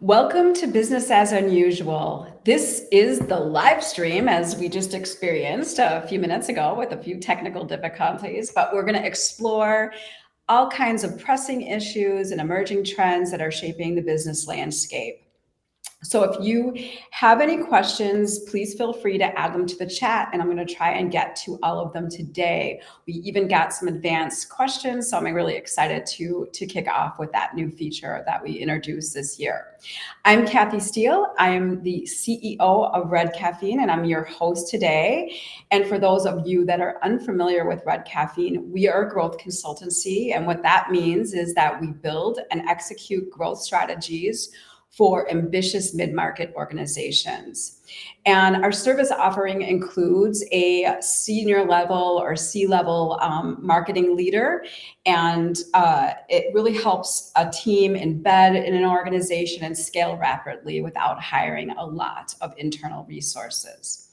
Welcome to Business as Unusual. This is the live stream, as we just experienced a few minutes ago with a few technical difficulties, but we're going to explore all kinds of pressing issues and emerging trends that are shaping the business landscape. So if you have any questions, please feel free to add them to the chat, and I'm going to try and get to all of them today. We even got some advanced questions, so I'm really excited to kick off with that new feature that we introduced this year. I'm Kathy Steele. I am the CEO of Red Caffeine, and I'm your host today. And for those of you that are unfamiliar with Red Caffeine, we are a growth consultancy, and what that means is that we build and execute growth strategies for ambitious mid-market organizations. And our service offering includes a senior level or C-level marketing leader. And it really helps a team embed in an organization and scale rapidly without hiring a lot of internal resources.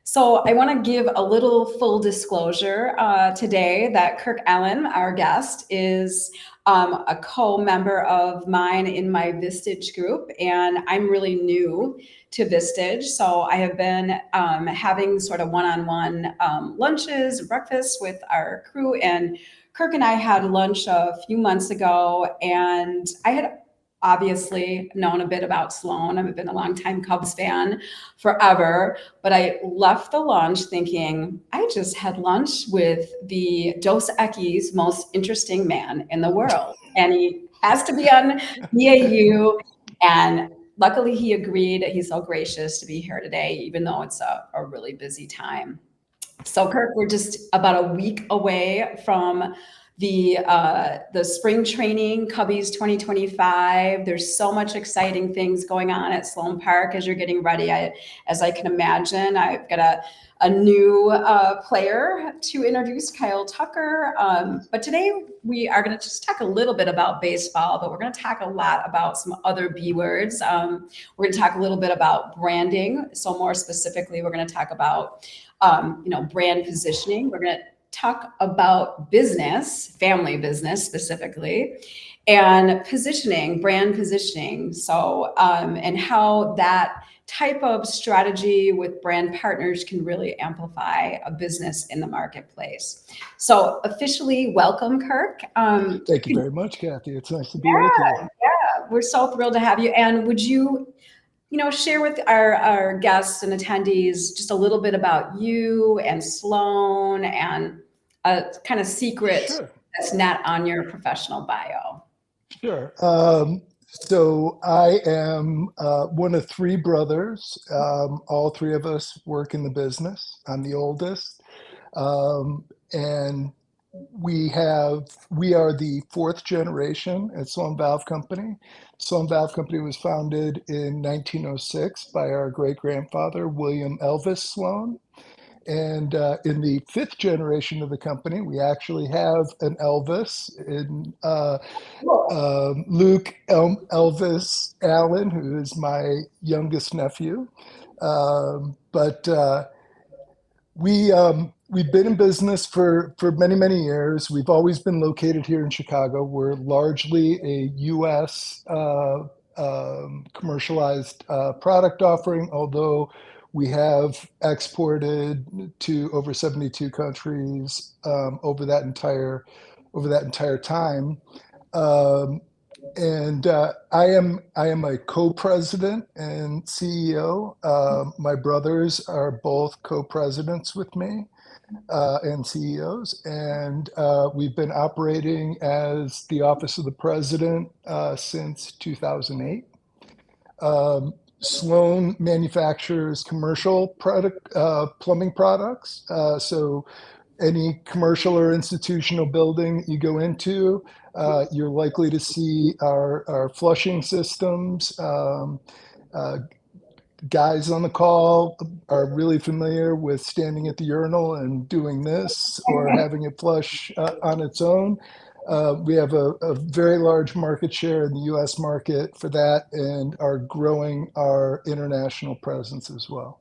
So I want to give a little full disclosure today that Kirk Allen, our guest, is a co-member of mine in my Vistage group, and I'm really new to Vistage. So I have been having sort of one-on-one lunches, breakfasts with our crew, and Kirk and I had lunch a few months ago, and I had obviously known a bit about Sloan. I've been a longtime Cubs fan forever, but I left the lunch thinking, I just had lunch with the Dos Equis most interesting man in the world. And he has to be on BAU. And luckily he agreed. He's so gracious to be here today, even though it's a really busy time. So Kirk, we're just about a week away from the spring training, Cubbies 2025. There's so much exciting things going on at Sloan Park as you're getting ready. As I can imagine, I've got a new player to introduce, Kyle Tucker. But today we are going to just talk a little bit about baseball, but we're going to talk a lot about some other B words. We're going to talk a little bit about branding. So more specifically, we're going to talk about brand positioning. We're going to talk about business, family business specifically, and positioning, brand positioning. So, and how that type of strategy with brand partners can really amplify a business in the marketplace. So officially welcome, Kirk. Thank you very much, Kathy. It's nice to be with you. Yeah, we're so thrilled to have you. And would you share with our guests and attendees just a little bit about you and Sloan and a kind of secret that's not on your professional bio. Sure. So I am one of three brothers. All three of us work in the business. I'm the oldest. And we are the fourth generation at Sloan Valve Company. Sloan Valve Company was founded in 1906 by our great-grandfather, William Elvis Sloan. And in the fifth generation of the company, we actually have an Elvis in Luke Elvis Allen, who is my youngest nephew. But we've been in business for many, many years. We've always been located here in Chicago. We're largely a U.S. Commercialized product offering, although we have exported to over 72 countries over that entire time. And I am a co-president and CEO. My brothers are both co-presidents with me and CEOs, and we've been operating as the Office of the President since 2008. Sloan manufactures commercial plumbing products. So any commercial or institutional building you go into, you're likely to see our flushing systems. Guys on the call are really familiar with standing at the urinal and doing this or having it flush on its own. We have a very large market share in the U.S. market for that and are growing our international presence as well.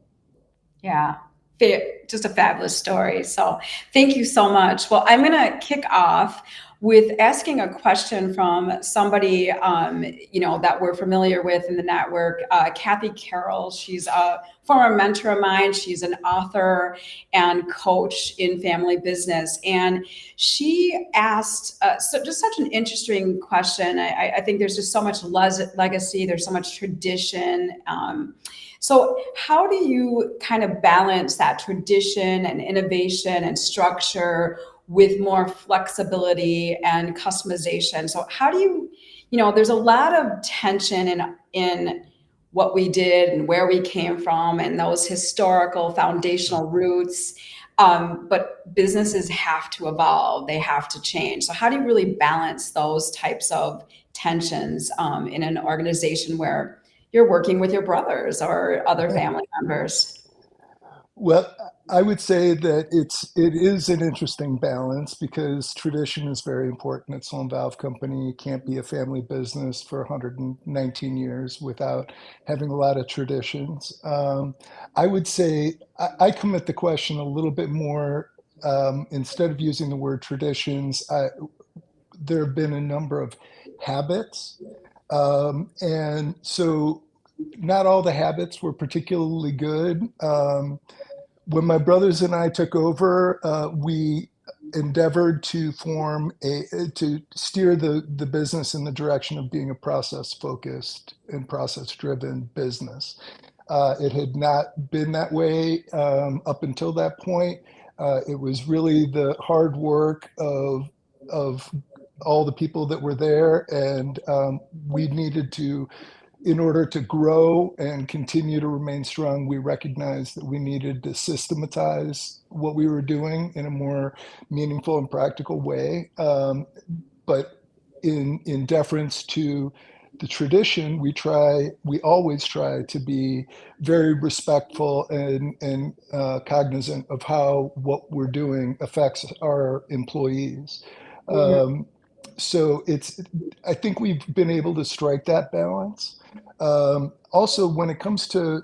Yeah, just a fabulous story. So thank you so much. Well, I'm going to kick off with asking a question from somebody, that we're familiar with in the network, Kathy Carroll. She's a former mentor of mine. She's an author and coach in family business. And she asked just such an interesting question. I think there's just so much legacy. There's so much tradition. So how do you kind of balance that tradition and innovation and structure with more flexibility and customization? So how do there's a lot of tension in what we did and where we came from and those historical foundational roots. But businesses have to evolve, they have to change. So how do you really balance those types of tensions in an organization where you're working with your brothers or other family members? Well, I would say that it is an interesting balance because tradition is very important at Sloan Valve Company. You can't be a family business for 119 years without having a lot of traditions. I would say I come at the question a little bit more. Instead of using the word traditions, there have been a number of habits. And so not all the habits were particularly good. When my brothers and I took over, we endeavored to steer the business in the direction of being a process focused and process driven business. It had not been that way up until that point. It was really the hard work of all the people that were there, and we needed to, in order to grow and continue to remain strong, we recognized that we needed to systematize what we were doing in a more meaningful and practical way. But in deference to the tradition, we always try to be very respectful and cognizant of how what we're doing affects our employees. So I think we've been able to strike that balance. Also, when it comes to,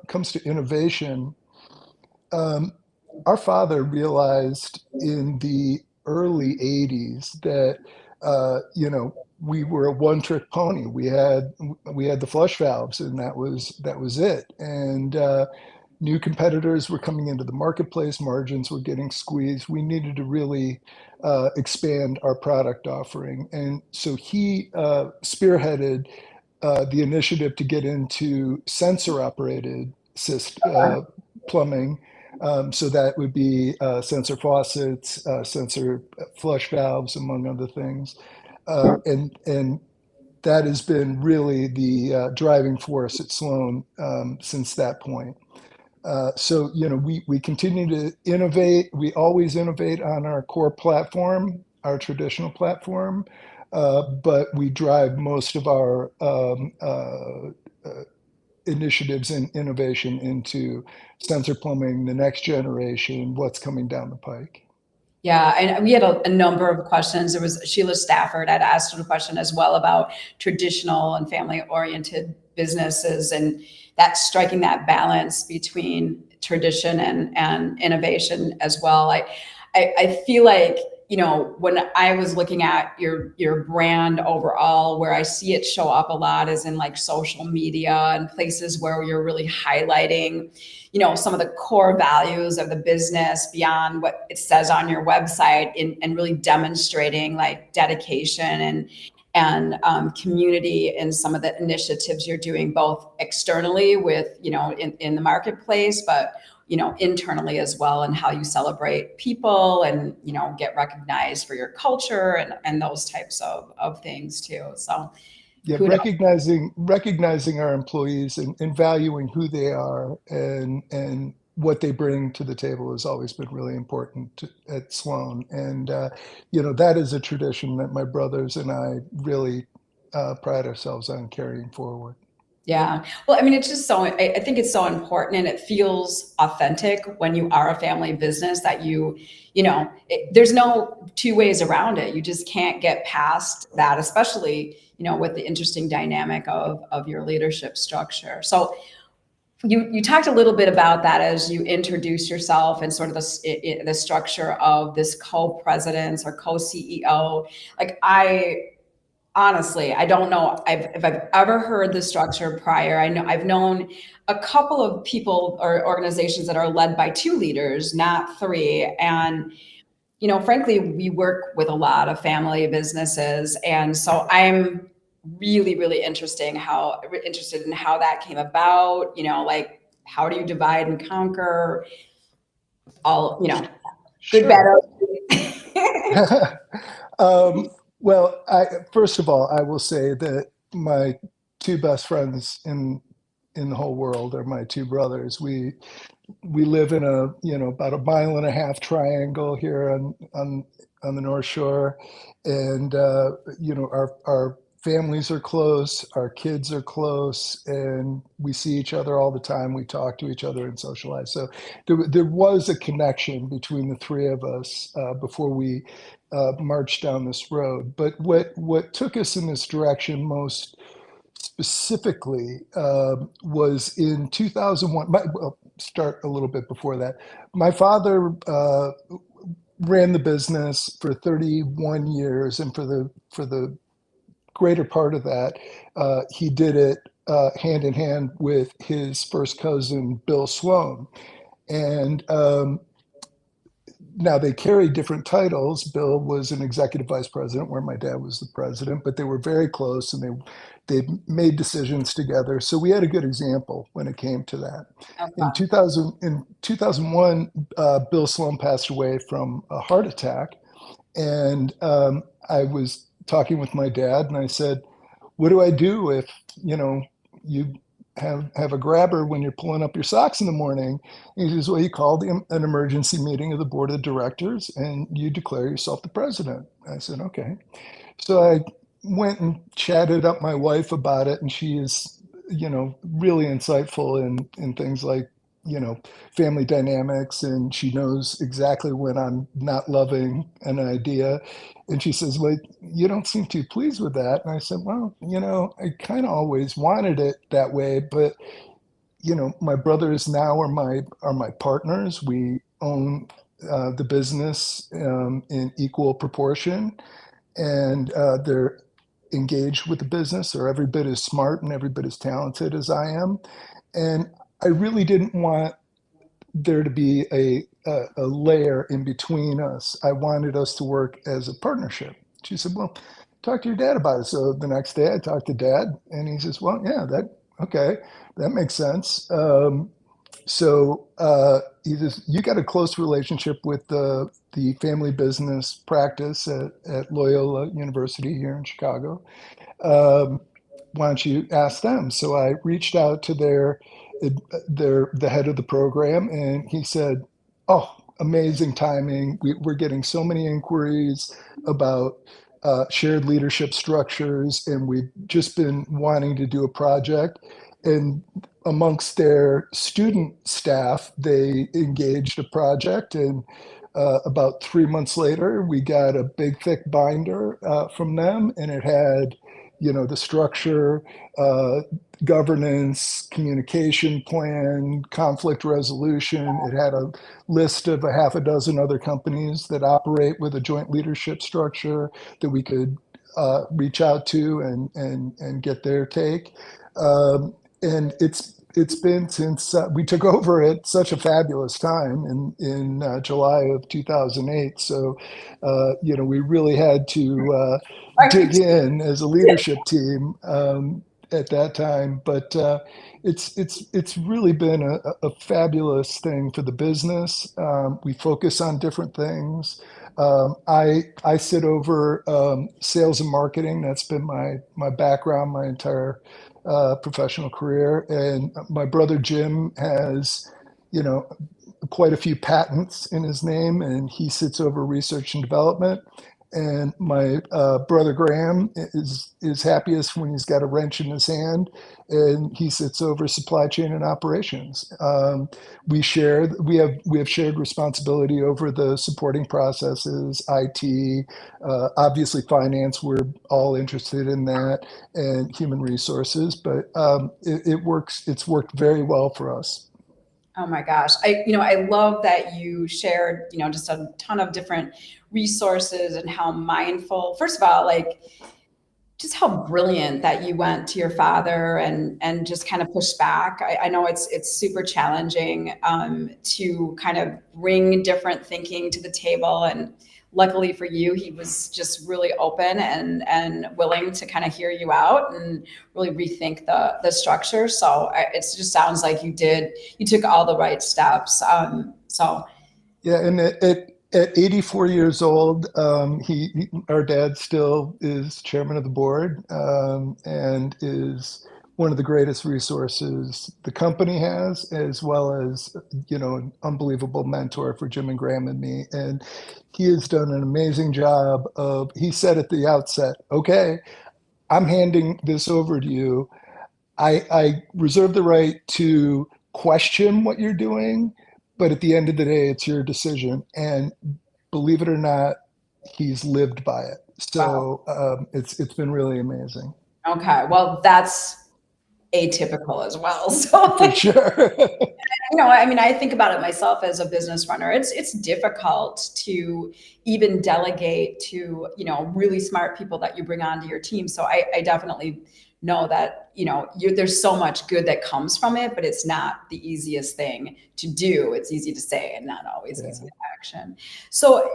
comes to innovation, our father realized in the early 80s that, we were a one-trick pony. We had the flush valves, and that was it. And new competitors were coming into the marketplace. Margins were getting squeezed. We needed to really expand our product offering, and so he spearheaded the initiative to get into sensor-operated plumbing. So that would be sensor faucets, sensor flush valves, among other things. And that has been really the driving force at Sloan since that point. So, we continue to innovate. We always innovate on our core platform, our traditional platform, but we drive most of our initiatives and innovation into sensor plumbing, the next generation, what's coming down the pike. Yeah, and we had a number of questions. There was Sheila Stafford had asked a question as well about traditional and family-oriented businesses and that striking that balance between tradition and innovation as well. I feel like, when I was looking at your brand overall, where I see it show up a lot is in like social media and places where you're really highlighting, some of the core values of the business beyond what it says on your website, and really demonstrating like dedication and community in some of the initiatives you're doing, both externally with, in the marketplace, but internally as well, and how you celebrate people and, get recognized for your culture and those types of things too. So yeah, kudos. recognizing our employees and valuing who they are and what they bring to the table has always been really important at Sloan. And, that is a tradition that my brothers and I really pride ourselves on carrying forward. Yeah. Well, I mean, it's just I think it's so important, and it feels authentic when you are a family business that there's no two ways around it. You just can't get past that, especially, with the interesting dynamic of your leadership structure. So you talked a little bit about that as you introduced yourself and sort of the structure of this co-presidents or co-CEO. Like honestly, I don't know if I've ever heard this structure prior. I know I've known a couple of people or organizations that are led by two leaders, not three. And frankly, we work with a lot of family businesses, and so I'm really, really interested in how that came about. Like how do you divide and conquer all, good, bad, Sure. ugly. um, well, first of all, I will say that my two best friends in the whole world are my two brothers. We live in a about a mile and a half triangle here on the North Shore, and our families are close, our kids are close, and we see each other all the time. We talk to each other and socialize. So there was a connection between the three of us before we marched down this road. But what took us in this direction most specifically was in 2001. Well, start a little bit before that. My father ran the business for 31 years, and for the greater part of that, he did it hand in hand with his first cousin, Bill Sloan. And now they carry different titles. Bill was an executive vice president, where my dad was the president, but they were very close, and they made decisions together. So we had a good example when it came to that. Okay. In 2001, Bill Sloan passed away from a heart attack, and I was talking with my dad, and I said, "What do I do if you have a grabber when you're pulling up your socks in the morning?" And he says, "Well, you call an emergency meeting of the board of directors and you declare yourself the president." I said, "Okay." So I went and chatted up my wife about it, and she is, really insightful in things like, family dynamics, and she knows exactly when I'm not loving an idea. And she says, "Well, you don't seem too pleased with that." And I said, "Well, I kind of always wanted it that way, but my brothers now are my partners. We own the business in equal proportion, and they're engaged with the business. They're every bit as smart and every bit as talented as I am, and I really didn't want there to be a layer in between us. I wanted us to work as a partnership." She said, "Well, talk to your dad about it." So the next day I talked to dad, and he says, "Well, yeah, okay, that makes sense." He says, "You got a close relationship with the family business practice at Loyola University here in Chicago. Um, why don't you ask them?" So I reached out to the head of the program, and he said, "Oh, amazing timing. We're getting so many inquiries about shared leadership structures, and we've just been wanting to do a project." And amongst their student staff, they engaged a project, and about 3 months later, we got a big, thick binder from them, and it had, the structure, uh, governance, communication plan, conflict resolution. It had a list of a half a dozen other companies that operate with a joint leadership structure that we could reach out to and get their take. And it's been since we took over at such a fabulous time in July of 2008. So, we really had to dig in as a leadership team at that time. But it's really been a fabulous thing for the business. We focus on different things. I sit over sales and marketing. That's been my background my entire professional career. And my brother Jim has, you know, quite a few patents in his name, and he sits over research and development. And my brother Graham is happiest when he's got a wrench in his hand, and he sits over supply chain and operations. We have shared responsibility over the supporting processes, IT, obviously finance. We're all interested in that, and human resources. But it works. It's worked very well for us. Oh my gosh. I love that you shared, just a ton of different resources and how mindful, first of all, like just how brilliant that you went to your father and just kind of pushed back. I know it's super challenging to kind of bring different thinking to the table, and luckily for you, he was just really open and willing to kind of hear you out and really rethink the structure. So it just sounds like you took all the right steps. So Yeah, and at 84 years old, our dad still is chairman of the board, and is one of the greatest resources the company has, as well as an unbelievable mentor for Jim and Graham and me. And he has done an amazing job of. He said at the outset, "Okay, I'm handing this over to you. I reserve the right to question what you're doing, but at the end of the day, it's your decision." And believe it or not, he's lived by it. wow. So it's been really amazing Okay. Well, that's atypical as well. So for sure. I mean, I think about it myself as a business runner. It's difficult to even delegate to, really smart people that you bring onto your team. So I definitely know that, there's so much good that comes from it, but it's not the easiest thing to do. It's easy to say and not always easy Yeah. to action. So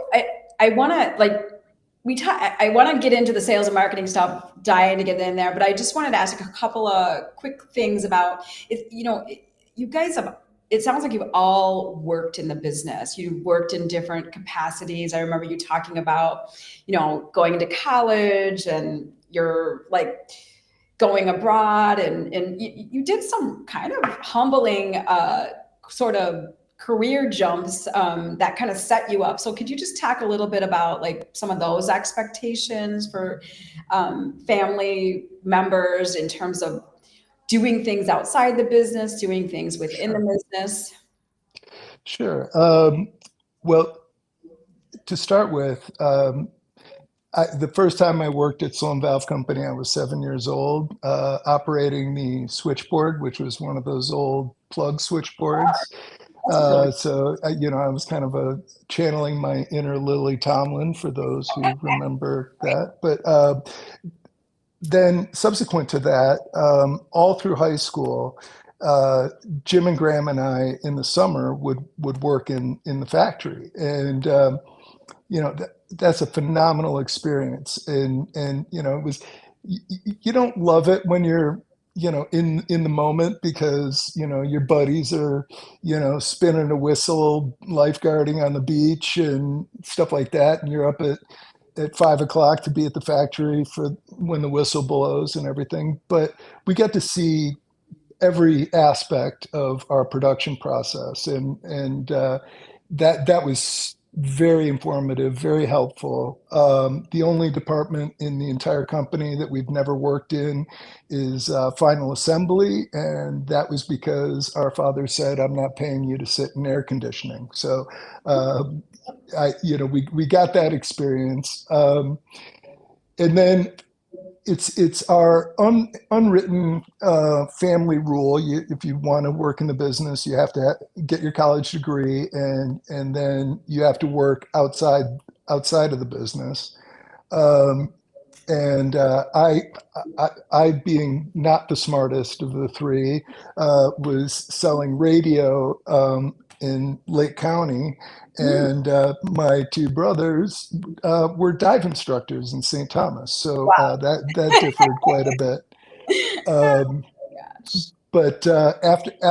I want to like I want to get into the sales and marketing stuff, dying to get in there, but I just wanted to ask a couple of quick things about it. You guys have, it sounds like you've all worked in the business. You've worked in different capacities. I remember you talking about, going into college, and you're like going abroad, and you did some kind of humbling sort of career jumps that kind of set you up. So could you just talk a little bit about like some of those expectations for family members in terms of doing things outside the business, doing things within Sure. the business? Sure. Well, to start with, the first time I worked at Sloan Valve Company, I was 7 years old, operating the switchboard, which was one of those old plug switchboards. That's really I was kind of channeling my inner Lily Tomlin for those who remember that. But then subsequent to that, all through high school, Jim and Graham and I in the summer would work in the factory, and that's a phenomenal experience. And it was, you don't love it when you're in the moment, because your buddies are spinning a whistle, lifeguarding on the beach and stuff like that, and you're up at 5 o'clock to be at the factory for when the whistle blows and everything. But we get to see every aspect of our production process, and that was very informative, very helpful. The only department in the entire company that we've never worked in is final assembly, and that was because our father said, "I'm not paying you to sit in air conditioning." So uh, we got that experience, and then it's our unwritten family rule. If you want to work in the business, you have to get your college degree, and then you have to work outside of the business. Um, and I, being not the smartest of the three, was selling radio in Lake County, mm, and my two brothers were dive instructors in St. Thomas. So wow. that differed quite a bit. Um, Gosh. but after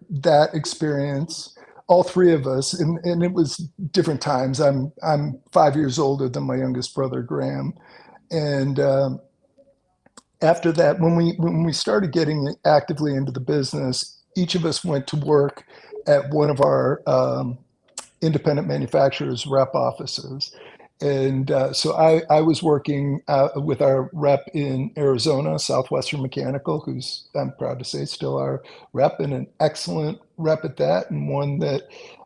that experience, all three of us, and it was different times. I'm 5 years older than my youngest brother Graham, and after that, when we started getting actively into the business, each of us went to work at one of our independent manufacturers rep offices. And so I was working with our rep in Arizona, Southwestern Mechanical, who's, I'm proud to say, still our rep, and an excellent rep at that, and one that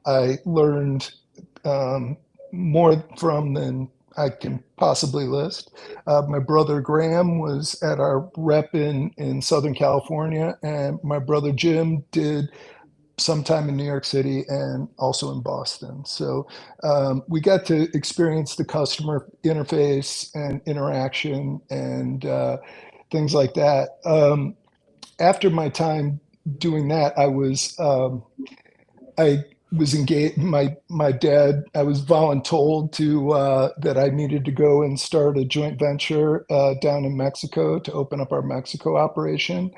I learned um, more from than I can possibly list. My brother Graham was at our rep in Southern California, and my brother Jim did sometime in New York City and also in Boston. So we got to experience the customer interface and interaction and things like that. After my time doing that, I was engaged. My dad. I was voluntold to that I needed to go and start a joint venture down in Mexico to open up our Mexico operation.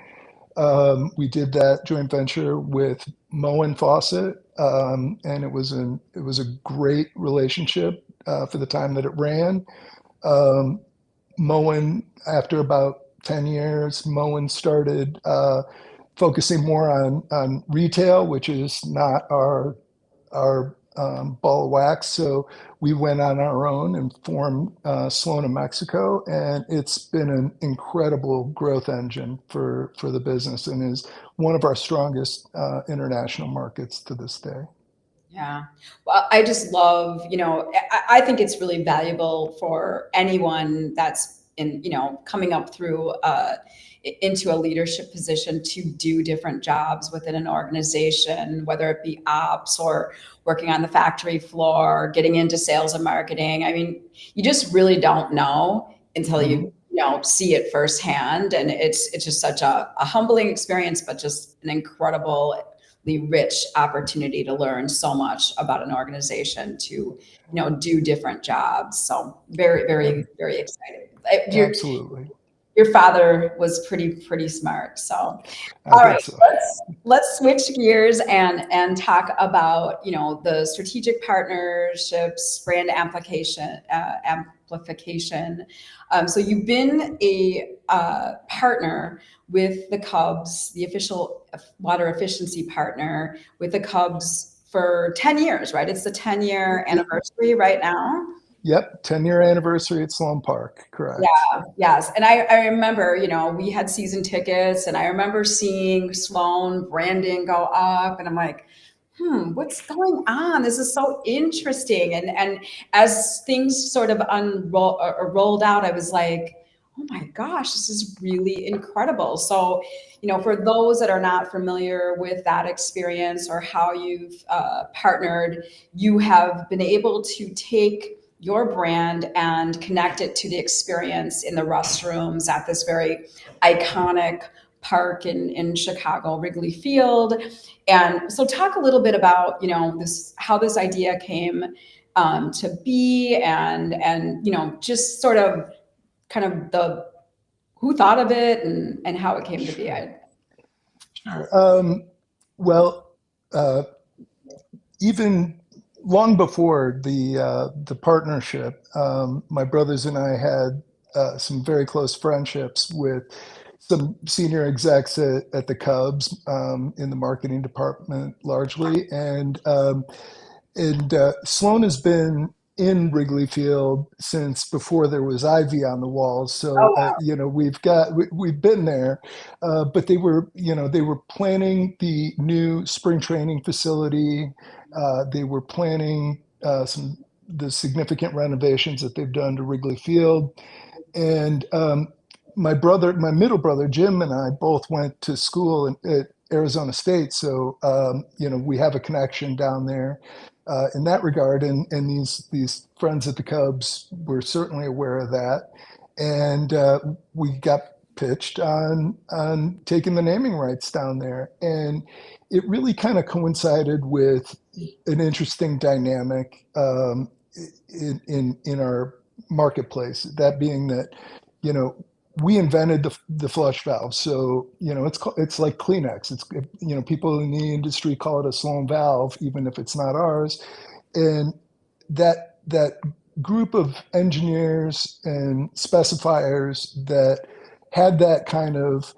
We did that joint venture with Moen Fawcett, and it was a great relationship for the time that it ran. Um, Moen, after about 10 years, Moen started focusing more on retail, which is not our ball of wax. So we went on our own and formed Sloan in Mexico, and it's been an incredible growth engine for the business, and is one of our strongest international markets to this day. Yeah. Well, I just love, I think it's really valuable for anyone that's coming up through into a leadership position to do different jobs within an organization, whether it be ops or working on the factory floor, getting into sales and marketing. I mean, you just really don't know until Mhm. you see it firsthand. And it's just such a humbling experience, but just an incredible rich opportunity to learn so much about an organization to do different jobs. So very, Yep, very, very excited. absolutely. Your father was pretty smart. So I all think right, so. let's switch gears and talk about the strategic partnerships, brand amplification. So you've been a partner with the Cubs, the official water efficiency partner with the Cubs for 10 years, right? It's the 10-year Yep, anniversary right now. yep. 10-year anniversary at Sloan Park, correct. Yeah, yes. And I remember, we had season tickets and I remember seeing Sloan branding go up and I'm like, what's going on? This is so interesting. And as things sort of rolled out, I was like, oh my gosh, this is really incredible. So, for those that are not familiar with that experience or how you've partnered, you have been able to take your brand and connect it to the experience in the restrooms at this very iconic park in Chicago, Wrigley Field. And so talk a little bit about, this, how this idea came to be and, just sort of kind of the, who thought of it and how it came to be. Sure, sure. Well, uh, even long before the partnership, my brothers and I had some very close friendships with some senior execs at the Cubs in the marketing department, largely, and Sloan has been in Wrigley Field since before there was ivy on the walls. So Oh, we've been there, but they were planning the new spring training facility. They were planning some the significant renovations that they've done to Wrigley Field, and my middle brother Jim and I both went to school at Arizona State, so we have a connection down there in that regard. And these friends at the Cubs were certainly aware of that, and we got pitched on taking the naming rights down there, and it really kind of coincided with an interesting dynamic in our marketplace. That being that, you know, we invented the flush valve. So, it's like Kleenex. People in the industry call it a Sloan valve, even if it's not ours. And that group of engineers and specifiers that had that kind of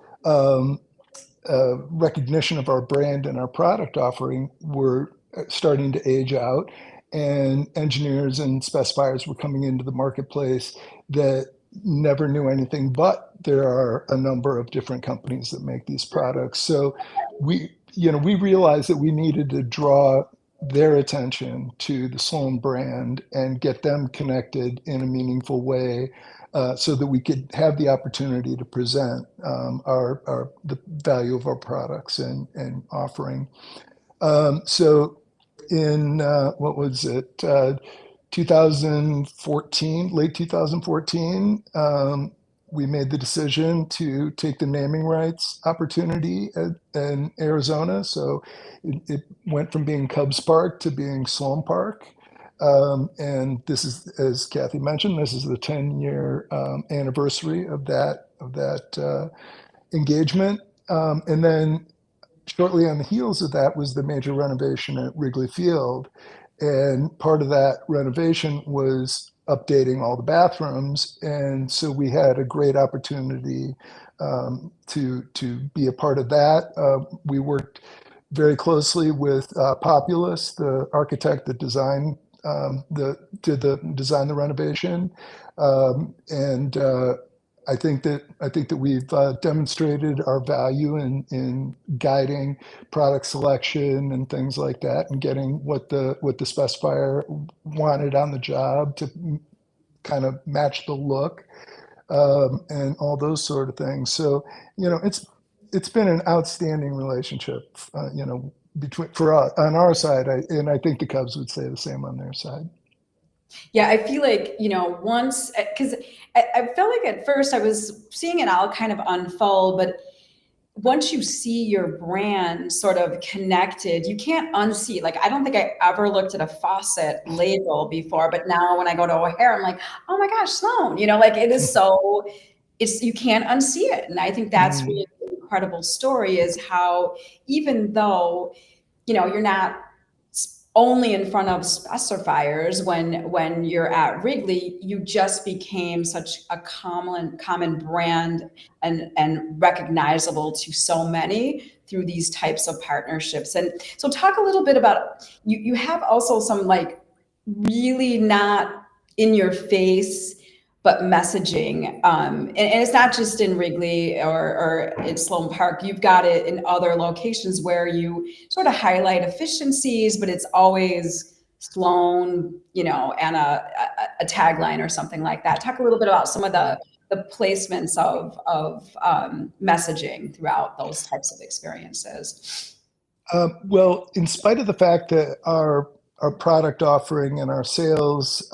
recognition of our brand and our product offering were starting to age out. and engineers and specifiers were coming into the marketplace that never knew anything, but there are a number of different companies that make these products. So we realized that we needed to draw their attention to the Sloan brand and get them connected in a meaningful way, so that we could have the opportunity to present the value of our products and offering. So in what was it, 2014, late 2014, we made the decision to take the naming rights opportunity in Arizona. So it went from being Cubs Park to being Sloan Park. And this is, as Kathy mentioned, this is the 10-year anniversary of that engagement. And then shortly on the heels of that was the major renovation at Wrigley Field. And part of that renovation was updating all the bathrooms. And so we had a great opportunity to be a part of that. We worked very closely with Populous, the architect that designed the renovation. And I think that we've demonstrated our value in guiding product selection and things like that, and getting what the specifier wanted on the job to kind of match the look, and all those sort of things. So it's been an outstanding relationship, between for us on our side, and I think the Cubs would say the same on their side. Yeah, I feel like, once, because I felt like at first I was seeing it all kind of unfold, but once you see your brand sort of connected, you can't unsee it. Like, I don't think I ever looked at a faucet label before, but now when I go to O'Hare, I'm like, oh my gosh, Sloan, like it is so, you can't unsee it. And I think that's Mm. really the incredible story, is how, even though, you're not only in front of specifiers when you're at Wrigley, you just became such a common brand and recognizable to so many through these types of partnerships. And so talk a little bit about, you have also some like really not in your face but messaging, and it's not just in Wrigley or in Sloan Park. You've got it in other locations where you sort of highlight efficiencies, but it's always Sloan, and a tagline or something like that. Talk a little bit about some of the placements of messaging throughout those types of experiences. Well, in spite of the fact that our product offering and our sales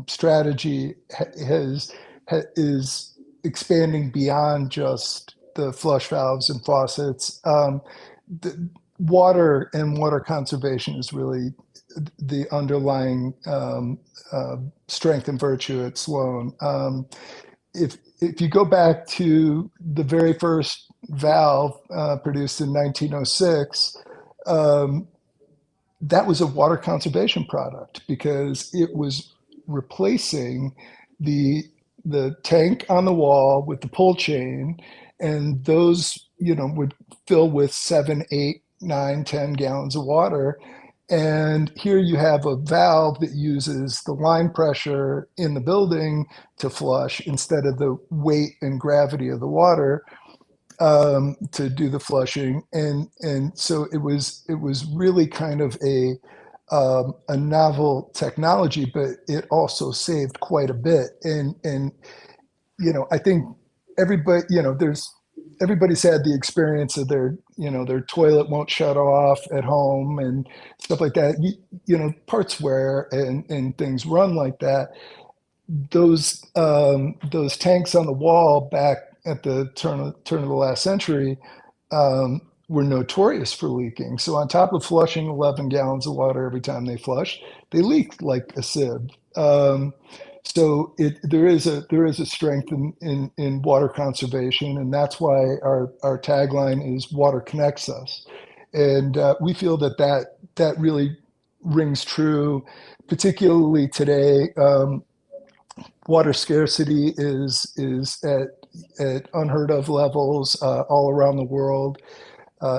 strategy is expanding beyond just the flush valves and faucets, the water and water conservation is really the underlying strength and virtue at Sloan. If you go back to the very first valve produced in 1906, that was a water conservation product because it was replacing the tank on the wall with the pull chain, and those would fill with 7, 8, 9, 10 gallons of water. And here you have a valve that uses the line pressure in the building to flush instead of the weight and gravity of the water to do the flushing. And so it was really kind of a novel technology, but it also saved quite a bit. And I think everybody, everybody's had the experience of their toilet won't shut off at home and stuff like that. Parts wear and things run like that. Those tanks on the wall back at the turn of the last century were notorious for leaking. So on top of flushing 11 gallons of water every time they flushed, they leaked like a sieve. So there is a strength in water conservation, and that's why our tagline is "Water connects us," and we feel that really rings true, particularly today. Water scarcity is at unheard of levels all around the world.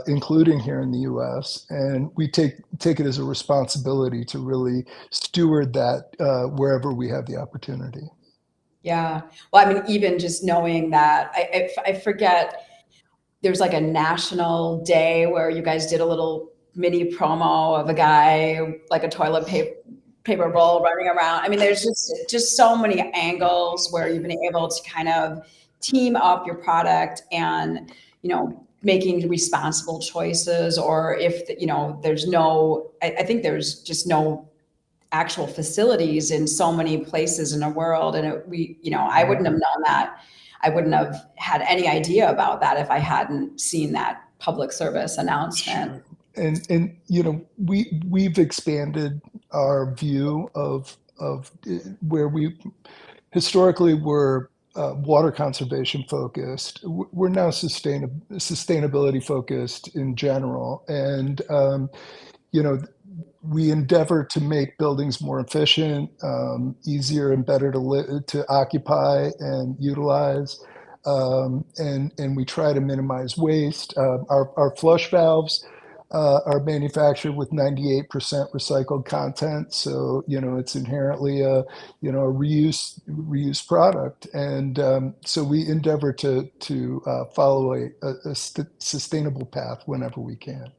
including here in the U.S. And we take it as a responsibility to really steward that wherever we have the opportunity. Yeah. Well, I mean, even just knowing that, I forget, there's like a national day where you guys did a little mini promo of a guy, like a paper roll running around. I mean, there's just so many angles where you've been able to kind of team up your product and, making responsible choices, or if, there's no, I think there's just no actual facilities in so many places in the world. And I wouldn't have known that. I wouldn't have had any idea about that if I hadn't seen that public service announcement. Sure. And we've expanded our view of where we historically were water conservation focused. We're now sustainability focused in general, and you know we endeavor to make buildings more efficient, easier and better to occupy and utilize. And we try to minimize waste. Our flush valves are manufactured with 98% recycled content, so it's inherently a reuse product, and so we endeavor to follow a sustainable path whenever we can.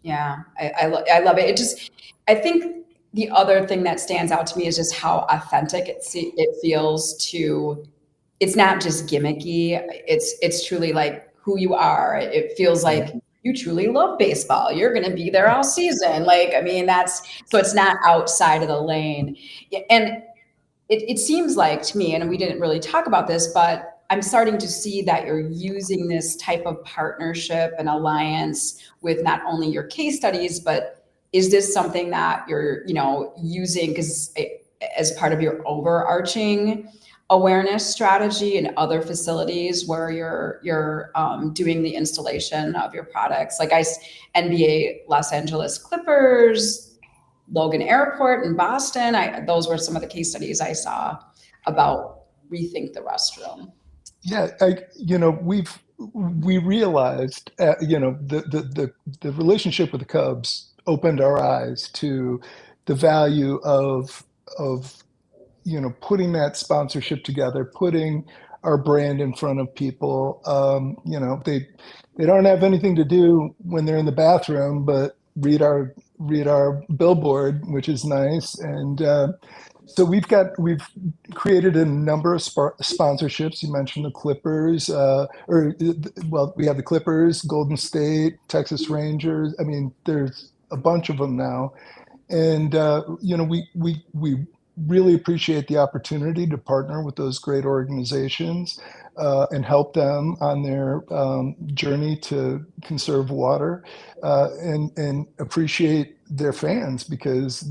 Yeah, I love it. I think the other thing that stands out to me is just how authentic it feels to. It's not just gimmicky. It's truly like who you are. It feels like you truly love baseball. You're going to be there all season. Like, I mean, so it's not outside of the lane. And it seems like to me, and we didn't really talk about this, but I'm starting to see that you're using this type of partnership and alliance with not only your case studies, but is this something that you're, using as part of your overarching awareness strategy in other facilities where you're doing the installation of your products, like NBA Los Angeles Clippers, Logan Airport in Boston. Those were some of the case studies I saw about rethink the restroom. Yeah, we realized, the relationship with the Cubs opened our eyes to the value of putting that sponsorship together, putting our brand in front of people. They don't have anything to do when they're in the bathroom, but read our billboard, which is nice. And so we've created a number of sponsorships. You mentioned the Clippers, we have the Clippers, Golden State, Texas Rangers. I mean, there's a bunch of them now, and we really appreciate the opportunity to partner with those great organizations and help them on their journey to conserve water, and appreciate their fans because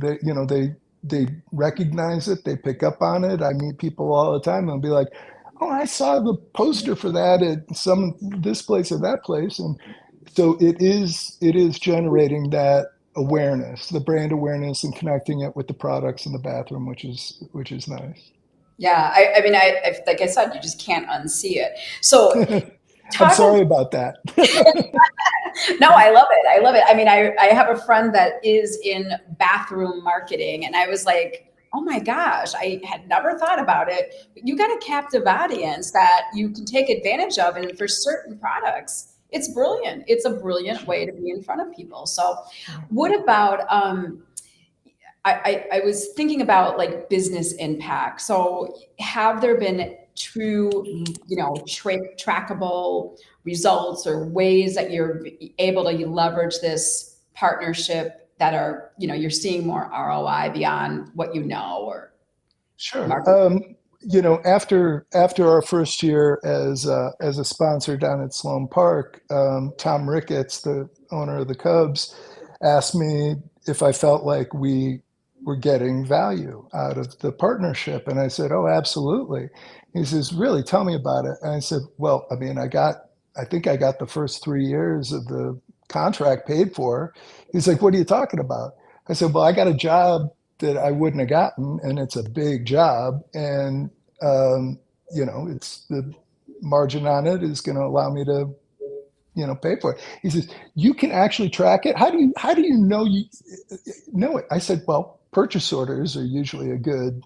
they recognize it, they pick up on it. I meet people all the time and be like, "Oh, I saw the poster for that at this place or that place," and so it is generating that awareness, the brand awareness, and connecting it with the products in the bathroom, which is nice. Yeah, I mean, like I said, you just can't unsee it. So I'm talk. sorry about that. No, I love it. I love it. I mean, I have a friend that is in bathroom marketing, and I was like, oh my gosh, I had never thought about it. But you got a captive audience that you can take advantage of, and for certain products, it's brilliant. It's a brilliant way to be in front of people. So, what about I was thinking about like business impact. So have there been true, trackable results or ways that you're able to leverage this partnership that are, you're seeing more ROI beyond what or Sure. market? After our first year as a sponsor down at Sloan Park, Tom Ricketts, the owner of the Cubs, asked me if I felt like we were getting value out of the partnership, and I said, "Oh, absolutely." He says, "Really? Tell me about it." And I said, "Well, I mean, I think I got the first 3 years of the contract paid for." He's like, "What are you talking about?" I said, "Well, I got a job that I wouldn't have gotten, and it's a big job, and it's the margin on it is going to allow me to, pay for it. He says, you can actually track it. How do you know you know it? I said, well, purchase orders are usually a good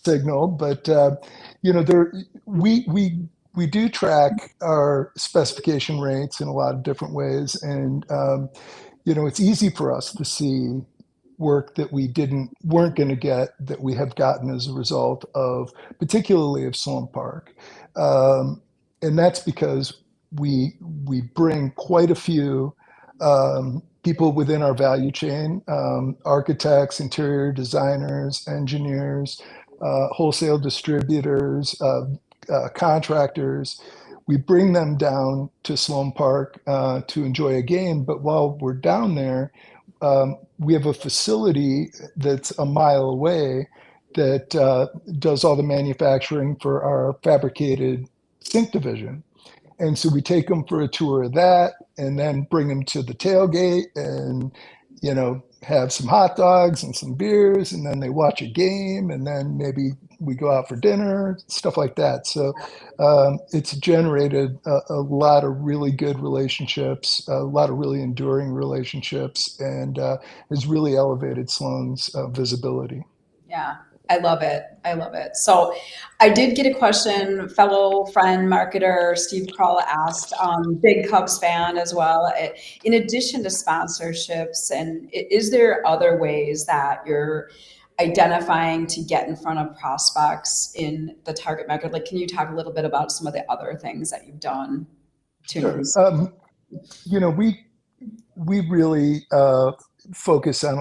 signal, but there we do track our specification rates in a lot of different ways, and it's easy for us to see work that weren't going to get that we have gotten as a result of, particularly of Sloan Park, and that's because we bring quite a few people within our value chain, architects, interior designers, engineers, wholesale distributors, contractors. We bring them down to Sloan Park to enjoy a game, but while we're down there, we have a facility that's a mile away that does all the manufacturing for our fabricated sink division. And so we take them for a tour of that and then bring them to the tailgate and, have some hot dogs and some beers, and then they watch a game, and then maybe we go out for dinner, stuff like that. So it's generated a lot of really good relationships, a lot of really enduring relationships, and has really elevated Sloan's visibility. Yeah, I love it. I love it. So I did get a question, fellow friend marketer Steve Kroll asked, big Cubs fan as well. In addition to sponsorships, and is there other ways that you're identifying to get in front of prospects in the target market? Like, can you talk a little bit about some of the other things that you've done to increase? We really focus on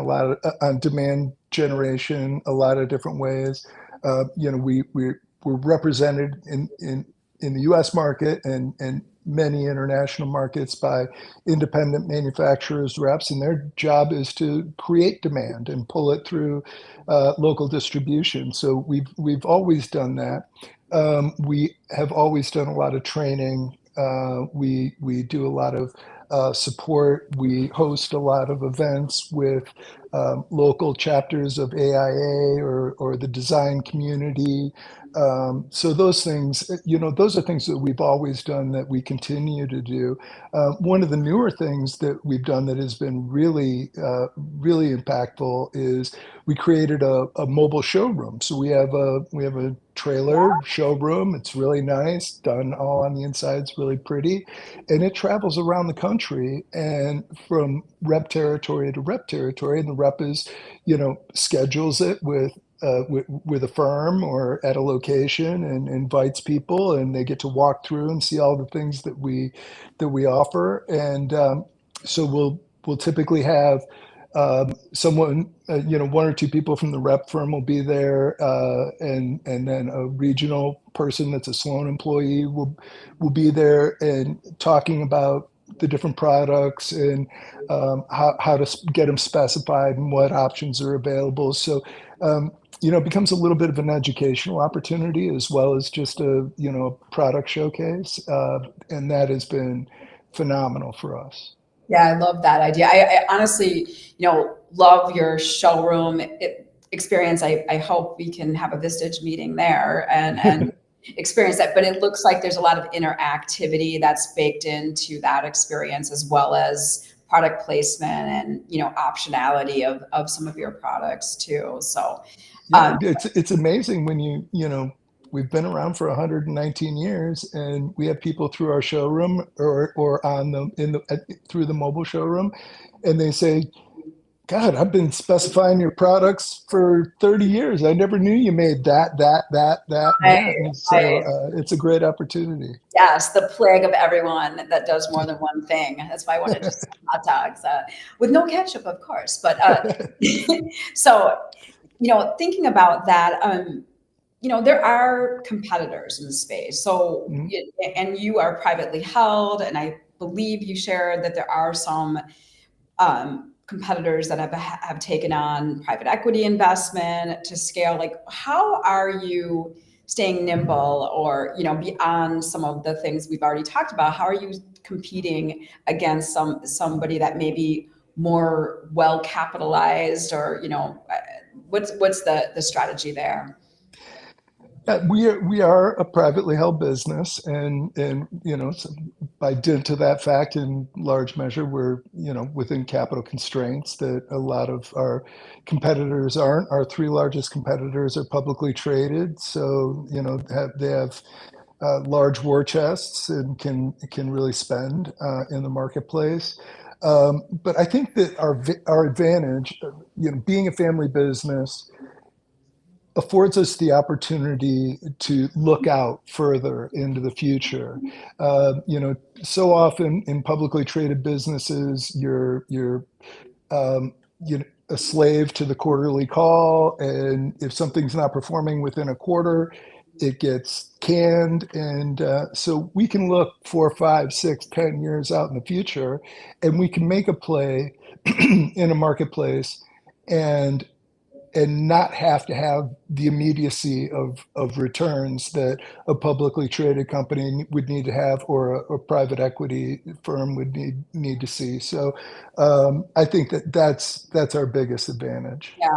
on demand generation, a lot of different ways. We're represented in the U.S. market and many international markets by independent manufacturers, reps, and their job is to create demand and pull it through local distribution. So we've always done that. We have always done a lot of training. We do a lot of support. We host a lot of events with local chapters of AIA or the design community. So those things, those are things that we've always done that we continue to do. One of the newer things that we've done that has been really, really impactful is we created a mobile showroom. So we have a trailer showroom. It's really nice, done all on the inside. It's really pretty, and it travels around the country and from rep territory to rep territory. And the rep is, schedules it with a firm or at a location and invites people, and they get to walk through and see all the things that we offer. And so we'll typically have someone, one or two people from the rep firm will be there, and then a regional person that's a Sloan employee will be there and talking about the different products and how to get them specified and what options are available. So it becomes a little bit of an educational opportunity as well as just a product showcase, and that has been phenomenal for us. Yeah, I love that idea. I honestly, love your showroom experience. I hope we can have a Vistage meeting there and experience that. But it looks like there's a lot of interactivity that's baked into that experience, as well as product placement and optionality of some of your products too. So yeah, it's amazing when we've been around for 119 years, and we have people through our showroom or through the mobile showroom, and they say, God, I've been specifying your products for 30 years. I never knew you made that, and so it's a great opportunity. Yes, the plague of everyone that does more than one thing. That's why I wanted just hot dogs with no ketchup, of course. But so, thinking about that, there are competitors in the space. So, and you are privately held, and I believe you shared that there are some competitors that have taken on private equity investment to scale. Like, how are you staying nimble, or beyond some of the things we've already talked about? How are you competing against somebody that may be more well capitalized, or what's the strategy there? We are a privately held business, and so by dint of that fact, in large measure, we're within capital constraints that a lot of our competitors aren't. Our three largest competitors are publicly traded, so they have large war chests and can really spend in the marketplace. But I think that our advantage, being a family business, affords us the opportunity to look out further into the future. So often in publicly traded businesses, you're um, a slave to the quarterly call, and if something's not performing within a quarter, it gets canned. And so we can look 4, 5, 6, 10 years out in the future, and we can make a play in a marketplace and not have to have the immediacy of returns that a publicly traded company would need to have, or a private equity firm would need to see. So I think that's our biggest advantage. Yeah.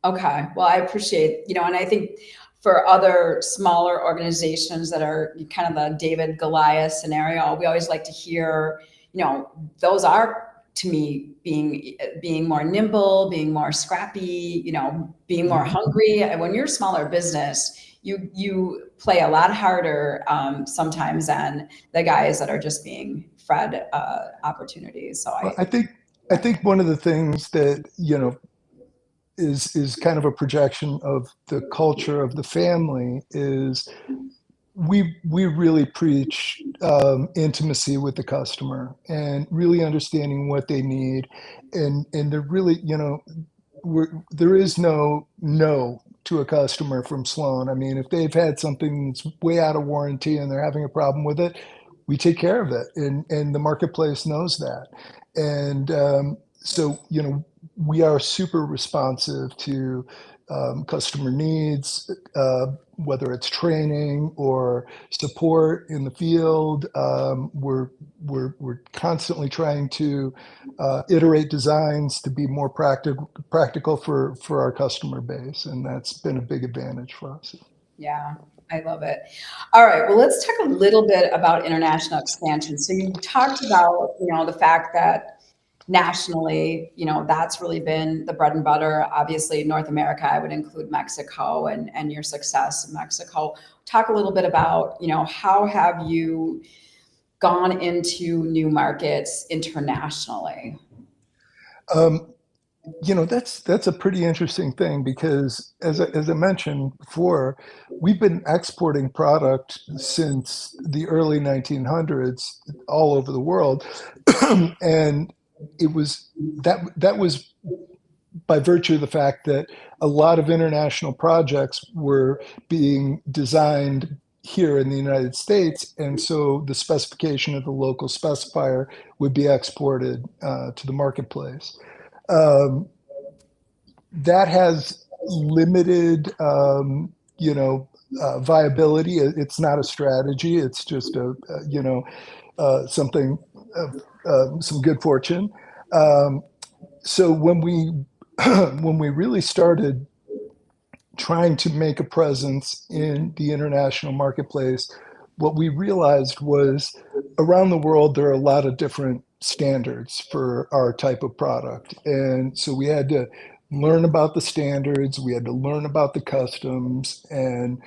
Okay. Well, I appreciate, and I think for other smaller organizations that are kind of the David Goliath scenario, we always like to hear, those are, to me, being more nimble, being more scrappy, being more hungry. And when you're a smaller business, you play a lot harder sometimes than the guys that are just being fed opportunities. So Well, I think one of the things that is kind of a projection of the culture of the family is we really preach intimacy with the customer and really understanding what they need, and they're really there is no to a customer from Sloan. I mean, if they've had something that's way out of warranty and they're having a problem with it, we take care of it, and the marketplace knows that. And so we are super responsive to customer needs, whether it's training or support in the field. We're constantly trying to iterate designs to be more practical for our customer base, and that's been a big advantage for us. Yeah, I love it. All right, well, let's talk a little bit about international expansion. So you talked about, the fact that nationally, that's really been the bread and butter. Obviously, North America, I would include Mexico and your success in Mexico. Talk a little bit about, how have you gone into new markets internationally? Um, that's a pretty interesting thing, because as I mentioned before, we've been exporting product since the early 1900s all over the world. And it was that was by virtue of the fact that a lot of international projects were being designed here in the United States, and so the specification of the local specifier would be exported to the marketplace. Um, that has limited, viability. It's not a strategy. It's just something, some good fortune. Um, so when we when we really started trying to make a presence in the international marketplace, what we realized was around the world, there are a lot of different standards for our type of product. And so we had to learn about the standards, we had to learn about the customs, and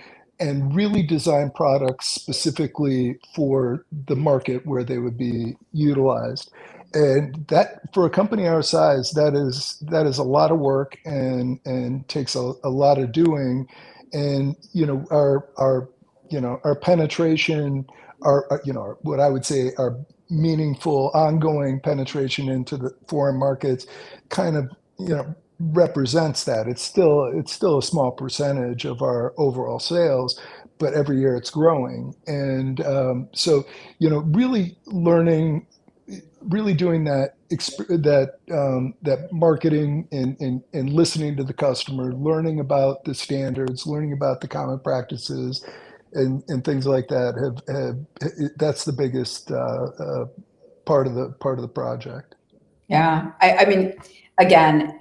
really design products specifically for the market where they would be utilized. And that, for a company our size, that is a lot of work, and takes a lot of doing. And our penetration, what I would say, our meaningful ongoing penetration into the foreign markets, kind of represents that. It's still a small percentage of our overall sales, but every year it's growing. And so really learning, really doing that marketing, and listening to the customer, learning about the standards, learning about the common practices, and things like that. That's the biggest part of the project. Yeah. I mean, again,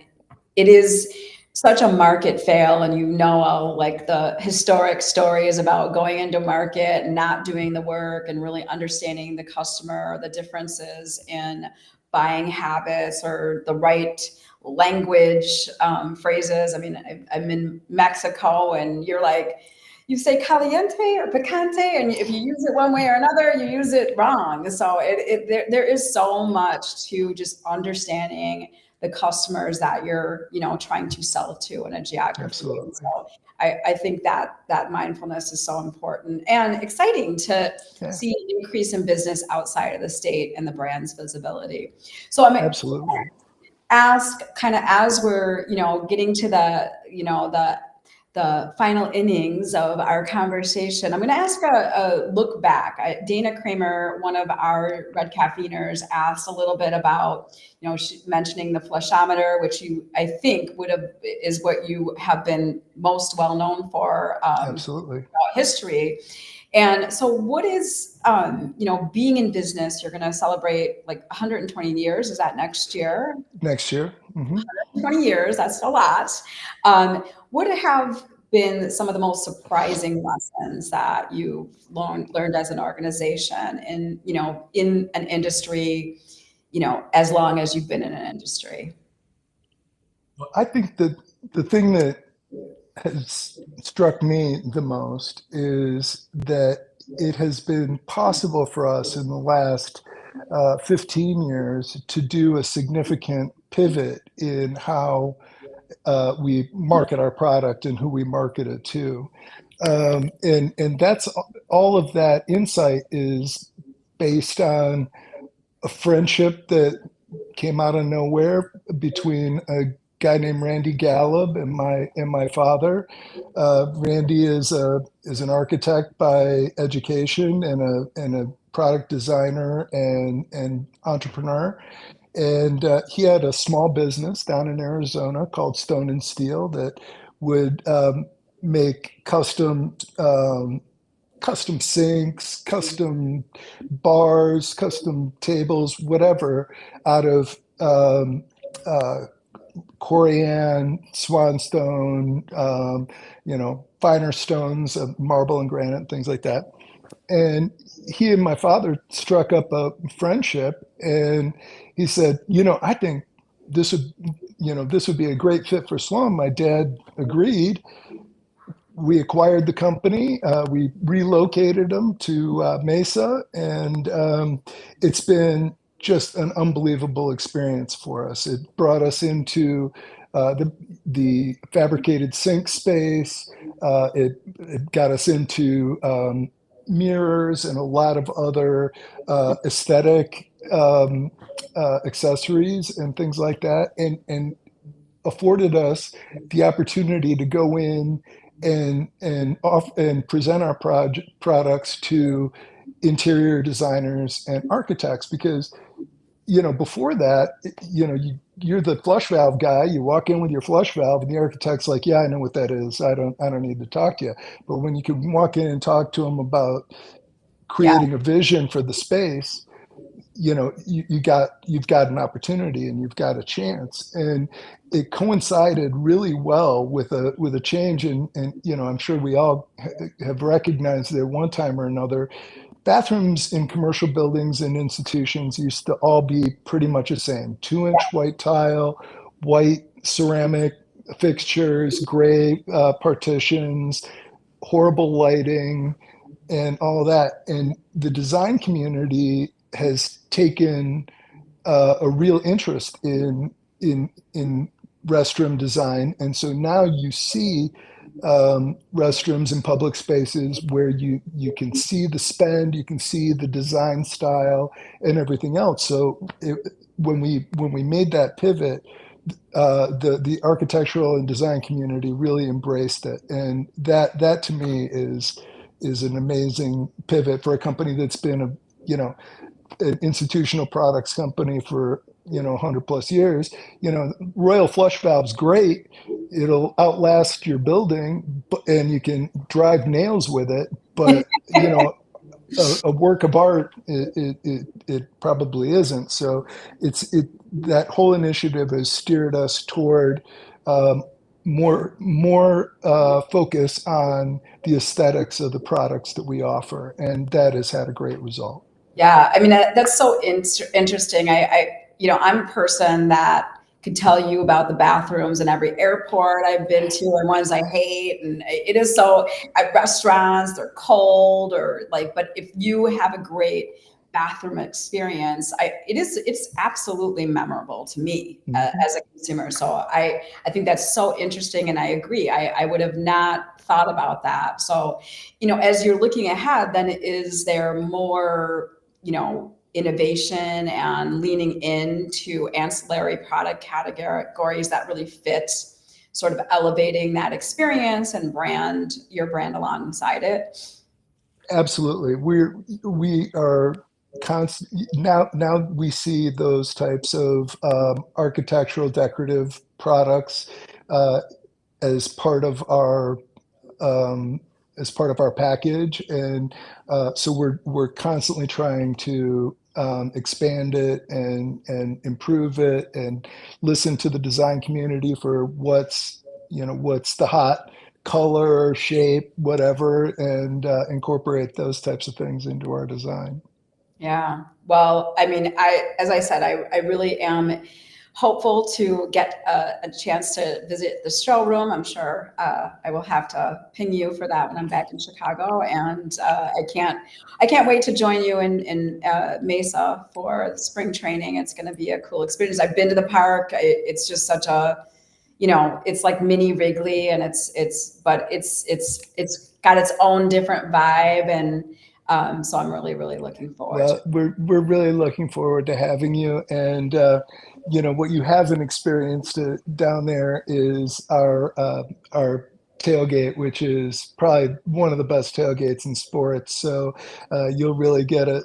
it is. such a market fail, and all like the historic stories about going into market and not doing the work and really understanding the customer, the differences in buying habits or the right language, phrases. I mean, I'm in Mexico, and you're like, you say caliente or picante, and if you use it one way or another, you use it wrong. So there is so much to just understanding the customers that you're, trying to sell to in a geography. And Absolutely. so I think that mindfulness is so important and exciting to Yeah, see an increase in business outside of the state and the brand's visibility. So I'm absolutely. ask, kind of as we're, getting to the final innings of our conversation, I'm going to ask a look back. Dana Kramer, one of our Red Caffeiners, asked a little bit about, mentioning the flushometer, which I think is what you have been most well known for, Absolutely. history. And so what is, being in business, you're going to celebrate like 120 years. Is that next year? Next year. 20 years, that's a lot. What have been some of the most surprising lessons that you've learned as an organization in an industry, as long as you've been in an industry? I think that the thing that has struck me the most is that it has been possible for us in the last 15 years to do a significant pivot in how we market our product and who we market it to. And that's all of that insight is based on a friendship that came out of nowhere between a guy named Randy Gallup and my father. Randy is an architect by education and a product designer and entrepreneur. And he had a small business down in Arizona called Stone and Steel that would make custom sinks, custom bars, custom tables, whatever, out of Corian, Swanstone, finer stones of marble and granite, things like that. And he and my father struck up a friendship, and he said, I think this would be a great fit for Sloan. My dad agreed. We acquired the company. We relocated them to Mesa, and it's been just an unbelievable experience for us. It brought us into the fabricated sink space. It got us into mirrors and a lot of other aesthetic accessories and things like that, and afforded us the opportunity to go in and present our products to interior designers and architects, because before that, you're the flush valve guy. You walk in with your flush valve, and the architect's like, "Yeah, I know what that is. I don't need to talk to you." But when you can walk in and talk to them about Yeah. creating a vision for the space, you've got an opportunity and you've got a chance. And it coincided really well with a change and I'm sure we all have recognized that at one time or another, bathrooms in commercial buildings and institutions used to all be pretty much the same: 2-inch white tile, white ceramic fixtures, gray partitions, horrible lighting, and all of that. And the design community has taken a real interest in restroom design, and so now you see restrooms in public spaces where you can see the spend, you can see the design style, and everything else. So when we made that pivot, the architectural and design community really embraced it, and that to me is an amazing pivot for a company that's been an institutional products company for 100 plus years. Royal Flush Valve's great. It'll outlast your building, and you can drive nails with it. But a work of art, it probably isn't. So that whole initiative has steered us toward focus on the aesthetics of the products that we offer, and that has had a great result. Yeah, I mean that's so interesting. I'm a person that could tell you about the bathrooms in every airport I've been to and ones I hate, and it is so at restaurants they're cold or like. But if you have a great bathroom experience, it's absolutely memorable to me Mhm. as a consumer. So I think that's so interesting, and I agree. I would have not thought about that. So as you're looking ahead, then is there more innovation and leaning into ancillary product categories that really fit sort of elevating that experience and your brand alongside it? Absolutely. We are constant now we see those types of architectural decorative products uh, as part of our um, package, and so we're constantly trying to expand it and improve it, and listen to the design community for what's the hot color, shape, whatever, and incorporate those types of things into our design. Yeah. Well, I mean, as I said, I really am hopeful to get a chance to visit the showroom. I'm sure I will have to ping you for that when I'm back in Chicago, and I can't wait to join you in Mesa for the spring training. It's going to be a cool experience. I've been to the park. It's just such a it's like mini Wrigley, and but it's got its own different vibe, and so I'm really, really looking forward to Well, we're really looking forward to having you, and what you haven't experienced down there is our tailgate, which is probably one of the best tailgates in sports. So you'll really get a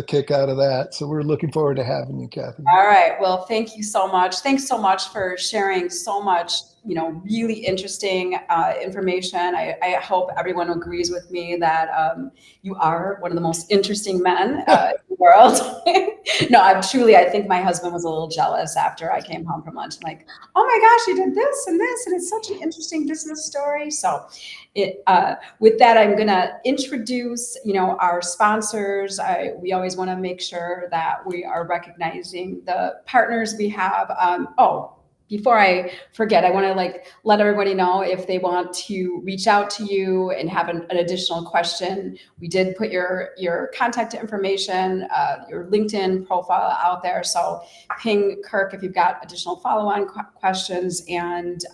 kick out of that. So we're looking forward to having you, Kathy. All right. Well, thank you so much. Thanks so much for sharing so much, really interesting information. I hope everyone agrees with me that you are one of the most interesting men in the world. No, I think my husband was a little jealous after I came home from lunch. I'm like, oh my gosh, you did this and this, and it's such an interesting business story. So with that, I'm going to introduce, our sponsors. We always want to make sure that we are recognizing the partners we have. Before I forget, I want to let everybody know if they want to reach out to you and have an additional question. We did put your contact information, your LinkedIn profile out there. So ping Kirk if you've got additional follow-on questions, and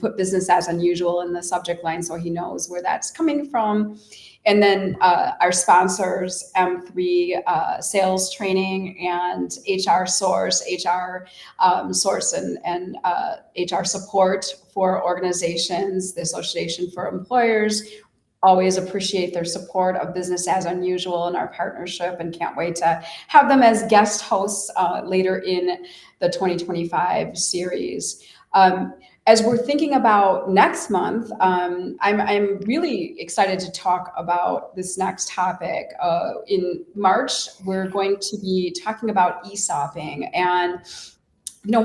put business as unusual in the subject line so he knows where that's coming from. And then our sponsors, M3 Sales Training and HR Source, Source and HR Support for Organizations, the Association for Employers. Always appreciate their support of Business as Unusual and our partnership, and can't wait to have them as guest hosts later in the 2025 series. As we're thinking about next month, I'm really excited to talk about this next topic. In March, we're going to be talking about ESOPing. And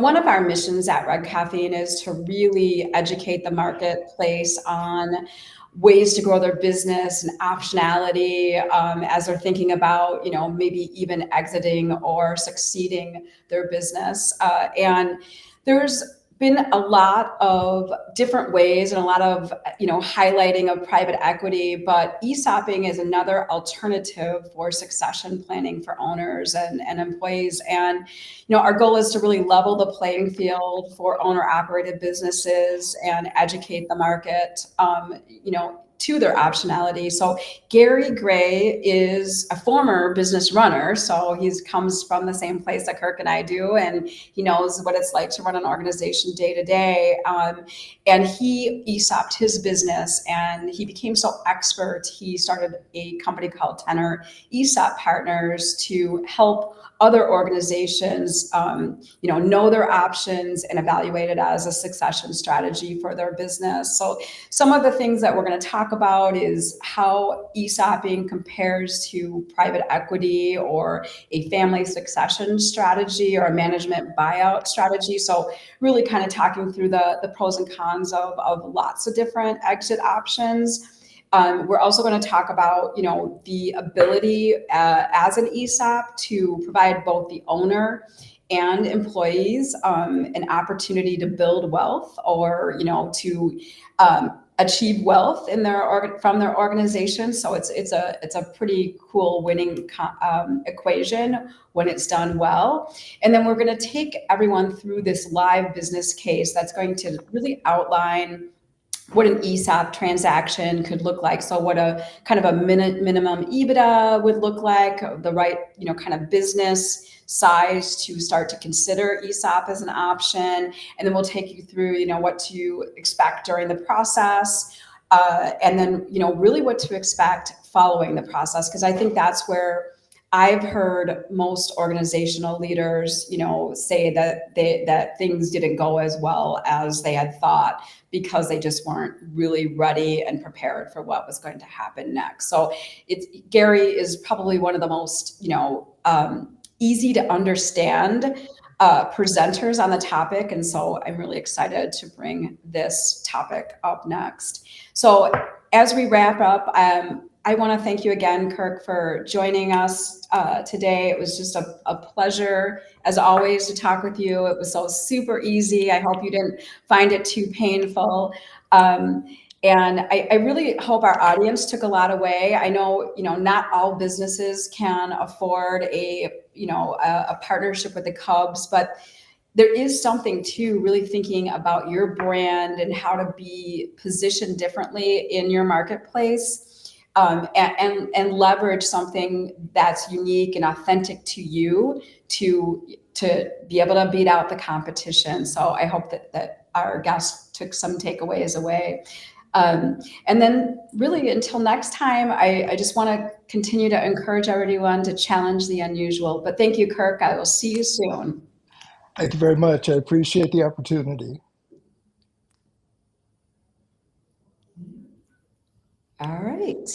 one of our missions at Red Caffeine is to really educate the marketplace on ways to grow their business and optionality as they're thinking about, maybe even exiting or succeeding their business. And there's been a lot of different ways and a lot of highlighting of private equity, but ESOPing is another alternative for succession planning for owners and employees. And our goal is to really level the playing field for owner operated businesses and educate the market to their optionality. So Gary Gray is a former business runner. So he comes from the same place that Kirk and I do, and he knows what it's like to run an organization day to day. And he ESOPed his business, and he became so expert. He started a company called Tenor ESOP Partners to help other organizations, know their options and evaluate it as a succession strategy for their business. So some of the things that we're going to talk talk about is how ESOPing compares to private equity or a family succession strategy or a management buyout strategy. So really kind of talking through the pros and cons of lots of different exit options. We're also going to talk about, the ability as an ESOP to provide both the owner and employees an opportunity to build wealth or, to achieve wealth in from their organization. So it's a pretty cool winning equation when it's done well. And then we're going to take everyone through this live business case that's going to really outline what an ESOP transaction could look like. So what a kind of a minimum EBITDA would look like, the right, kind of business size to start to consider ESOP as an option. And then we'll take you through, what to expect during the process. And then, really what to expect following the process. Because I think that's where I've heard most organizational leaders, say that things didn't go as well as they had thought because they just weren't really ready and prepared for what was going to happen next. So Gary is probably one of the most, easy to understand presenters on the topic. And so I'm really excited to bring this topic up next. So as we wrap up, I want to thank you again, Kirk, for joining us today. It was just a pleasure, as always, to talk with you. It was so super easy. I hope you didn't find it too painful. And I really hope our audience took a lot away. I know, not all businesses can afford a partnership with the Cubs, but there is something to really thinking about your brand and how to be positioned differently in your marketplace, and leverage something that's unique and authentic to you to be able to beat out the competition. So I hope that our guests took some takeaways away. And then really until next time, I just want to continue to encourage everyone to challenge the unusual. But thank you, Kirk. I will see you soon. Thank you very much. I appreciate the opportunity. All right.